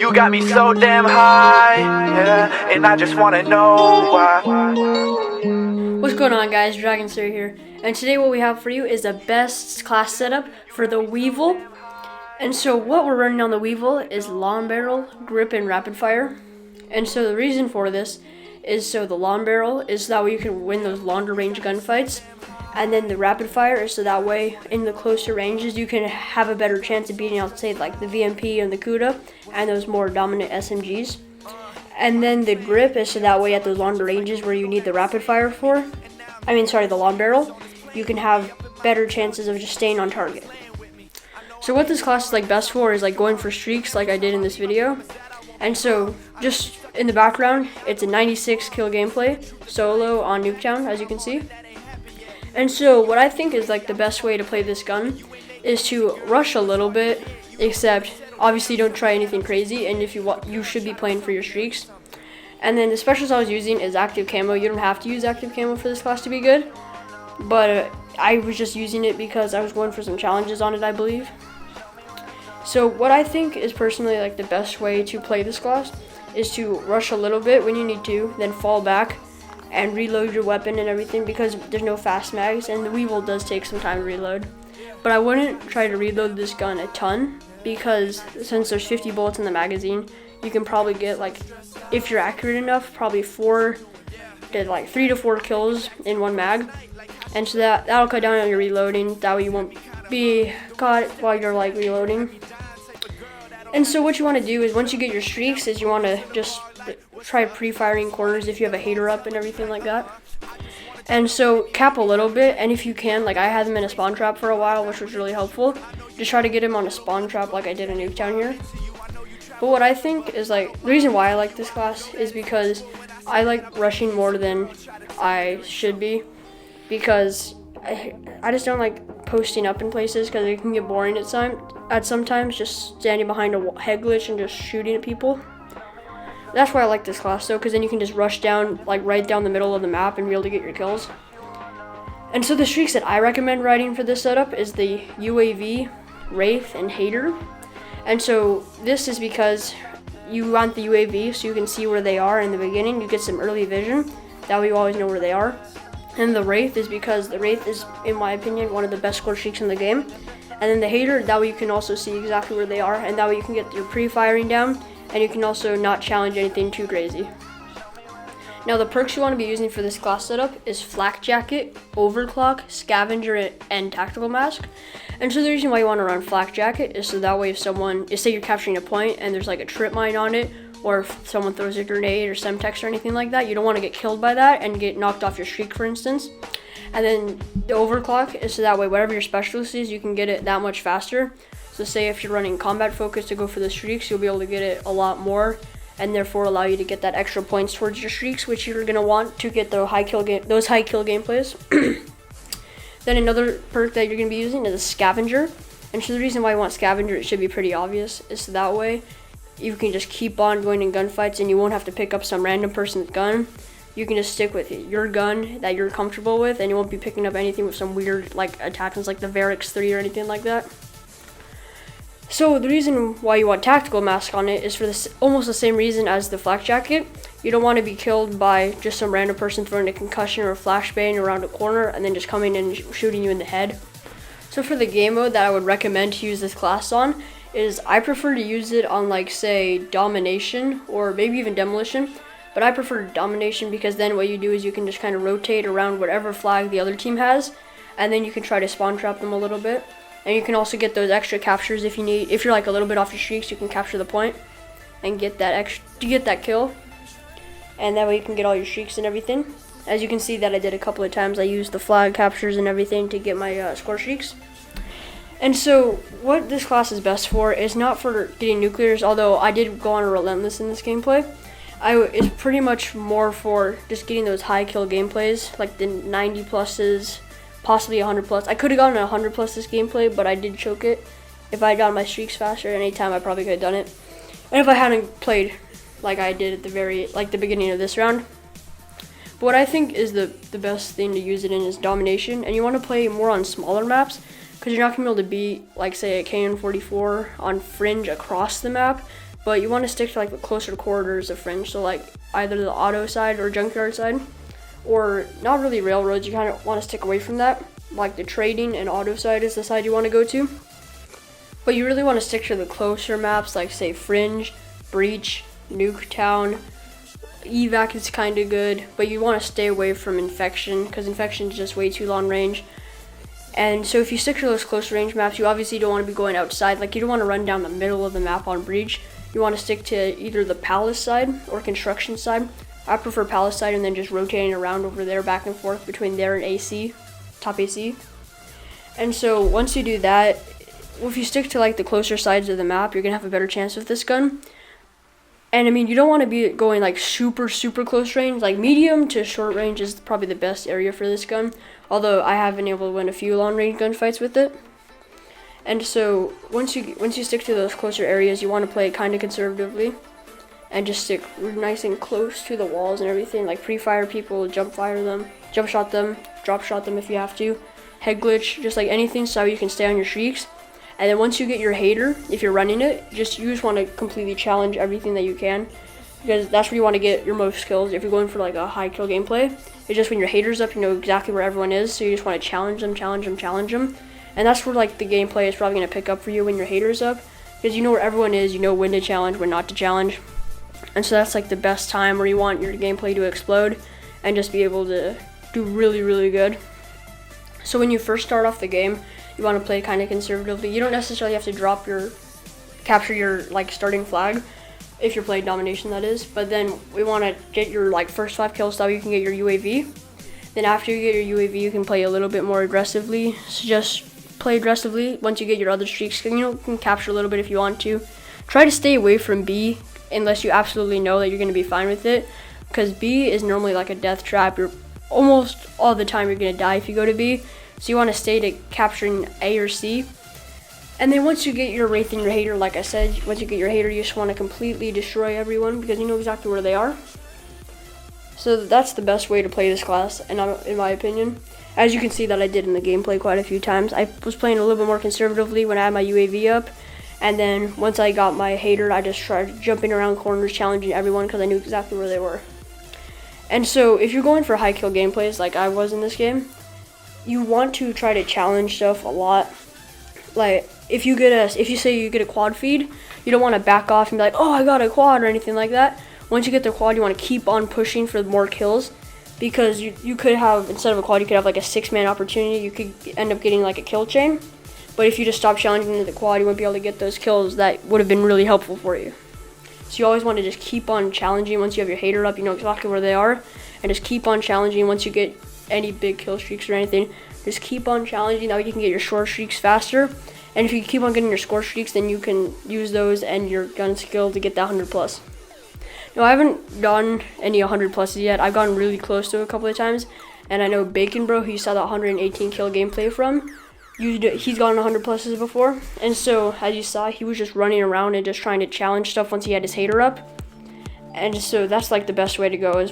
You got me so damn high, yeah, and I just wanna know why. What's going on, guys? Dragonster here, and today what we have for you is the best class setup for the Weevil. And so what we're running on the Weevil is long barrel, grip, and rapid fire. And so the reason for this is so the long barrel is that way you can win those longer range gunfights, and then the rapid fire is so that way in the closer ranges you can have a better chance of beating out, say, like the VMP and the Kuda and those more dominant SMGs. And then the grip is so that way at those longer ranges where you need the rapid fire the long barrel, you can have better chances of just staying on target. So what this class is like best for is like going for streaks like I did in this video. And so just in the background, it's a 96 kill gameplay solo on Nuketown, as you can see. And so what I think is like the best way to play this gun is to rush a little bit, except obviously don't try anything crazy, and if you want, you should be playing for your streaks. And then the specials I was using is active camo. You don't have to use active camo for this class to be good, but I was just using it because I was going for some challenges on it, I believe. So what I think is personally like the best way to play this class is to rush a little bit when you need to, then fall back and reload your weapon and everything, because there's no fast mags and the Weevil does take some time to reload. But I wouldn't try to reload this gun a ton, because since there's 50 bullets in the magazine, you can probably get, like, if you're accurate enough, probably 3 to 4 kills in one mag. And so that'll cut down on your reloading. That way you won't be caught while you're like reloading. And so what you want to do is once you get your streaks is you want to just try pre-firing corners if you have a hater up and everything like that. And so cap a little bit, and if you can, like I had them in a spawn trap for a while, which was really helpful. Just try to get him on a spawn trap like I did in Nuketown here. But what I think is like, the reason why I like this class is because I like rushing more than I should be, because I just don't like posting up in places because it can get boring at sometimes just standing behind a head glitch and just shooting at people. That's why I like this class though, because then you can just rush down, like right down the middle of the map and be able to get your kills. And so the streaks that I recommend riding for this setup is the UAV, Wraith, and Hater. And so this is because you want the UAV so you can see where they are in the beginning. You get some early vision, that way you always know where they are. And the Wraith is because the Wraith is, in my opinion, one of the best score streaks in the game. And then the Hater, that way you can also see exactly where they are, and that way you can get your pre-firing down, and you can also not challenge anything too crazy. Now the perks you want to be using for this class setup is Flak Jacket, Overclock, Scavenger, and Tactical Mask. And so the reason why you want to run Flak Jacket is so that way if say you're capturing a point and there's like a trip mine on it, or if someone throws a grenade or semtex or anything like that, you don't want to get killed by that and get knocked off your streak, for instance. And then the Overclock is so that way whatever your specialist is, you can get it that much faster. So say if you're running combat focus to go for the streaks, you'll be able to get it a lot more, and therefore allow you to get that extra points towards your streaks, which you're gonna want to get those high kill gameplays. Then another perk that you're gonna be using is a Scavenger. And so the reason why you want Scavenger, it should be pretty obvious, is so that way you can just keep on going in gunfights and you won't have to pick up some random person's gun. You can just stick with your gun that you're comfortable with, and you won't be picking up anything with some weird like attachments like the Varix 3 or anything like that. So the reason why you want Tactical Mask on it is for this almost the same reason as the Flak Jacket. You don't want to be killed by just some random person throwing a concussion or a flashbang around a corner and then just coming in and shooting you in the head. So for the game mode that I would recommend to use this class on is I prefer to use it on like say Domination or maybe even Demolition. But I prefer Domination because then what you do is you can just kind of rotate around whatever flag the other team has, and then you can try to spawn trap them a little bit. And you can also get those extra captures if you're like a little bit off your streaks, you can capture the point and get that kill. And that way you can get all your streaks and everything. As you can see that I did a couple of times, I used the flag captures and everything to get my score streaks. And so what this class is best for is not for getting nuclears, although I did go on a relentless in this gameplay. It's pretty much more for just getting those high kill gameplays, like the 90 pluses, possibly 100 plus. I could have gotten a 100 plus this gameplay, but I did choke it. If I had gotten my streaks faster at any time, I probably could have done it. And if I hadn't played like I did at the beginning of this round. But what I think is the best thing to use it in is Domination, and you want to play more on smaller maps because you're not going to be able to beat, like say, a KN-44 on Fringe across the map. but you want to stick to like the closer quarters of Fringe, so like either the auto side or junkyard side, or not really railroads. You kind of want to stick away from that. Like the trading and auto side is the side you want to go to, but you really want to stick to the closer maps, like say Fringe, Breach, Nuketown. Evac is kind of good, but you want to stay away from Infection because Infection is just way too long range. And so if you stick to those close range maps, you obviously don't want to be going outside. Like you don't want to run down the middle of the map on Breach. You want to stick to either the Palace side or Construction side. I prefer Palace side, and then just rotating around over there back and forth between there and AC, top AC. And so once you do that, if you stick to like the closer sides of the map, you're going to have a better chance with this gun. And I mean, you don't want to be going like super close range. Like medium to short range is probably the best area for this gun. Although I have been able to win a few long range gunfights with it. And so once you stick to those closer areas, you want to play kind of conservatively, and just stick nice and close to the walls and everything. Like pre-fire people, jump shot them, drop shot them if you have to, head glitch, just like anything so you can stay on your streaks. And then once you get your hater, if you're running it, you just want to completely challenge everything that you can, because that's where you want to get your most kills. If you're going for like a high kill gameplay, it's just when your hater's up, you know exactly where everyone is, so you just want to challenge them. And that's where like the gameplay is probably going to pick up for you when your hater's up, because you know where everyone is, you know when to challenge, when not to challenge. And so that's like the best time where you want your gameplay to explode and just be able to do really good. So when you first start off the game, you want to play kind of conservatively. You don't necessarily have to capture your like starting flag if you're playing Domination, that is. But then we want to get your like first 5 kills so you can get your UAV. Then after you get your UAV, you can play a little bit more aggressively. So just play aggressively. Once you get your other streaks, you can capture a little bit if you want to. Try to stay away from B unless you absolutely know that you're going to be fine with it, because B is normally like a death trap. You're almost all the time you're going to die if you go to B. So you want to stay to capturing A or C. And then once you get your Wraith and your hater, like I said, once you get your hater, you just want to completely destroy everyone because you know exactly where they are. So that's the best way to play this class, and in my opinion. As you can see that I did in the gameplay quite a few times. I was playing a little bit more conservatively when I had my UAV up. And then once I got my hater, I just tried jumping around corners, challenging everyone because I knew exactly where they were. And so if you're going for high kill gameplays like I was in this game, you want to try to challenge stuff a lot. Like if you say you get a quad feed, you don't want to back off and be like, oh, I got a quad or anything like that. Once you get the quad, you want to keep on pushing for more kills, because you could have, instead of a quad, you could have like a 6-man opportunity. You could end up getting like a kill chain. But if you just stop challenging into the quad, you won't be able to get those kills that would have been really helpful for you. So you always want to just keep on challenging. Once you have your hater up, you know exactly where they are, and just keep on challenging. Once you get any big kill streaks or anything, just keep on challenging. That way you can get your short streaks faster, and if you keep on getting your score streaks, then you can use those and your gun skill to get that 100+. Now I haven't gotten any 100+s yet. I've gotten really close to a couple of times, and I know Bacon Bro, who you saw that 118 kill gameplay from, he's gotten 100+s before. And so as you saw, he was just running around and just trying to challenge stuff once he had his hater up. And so that's like the best way to go, is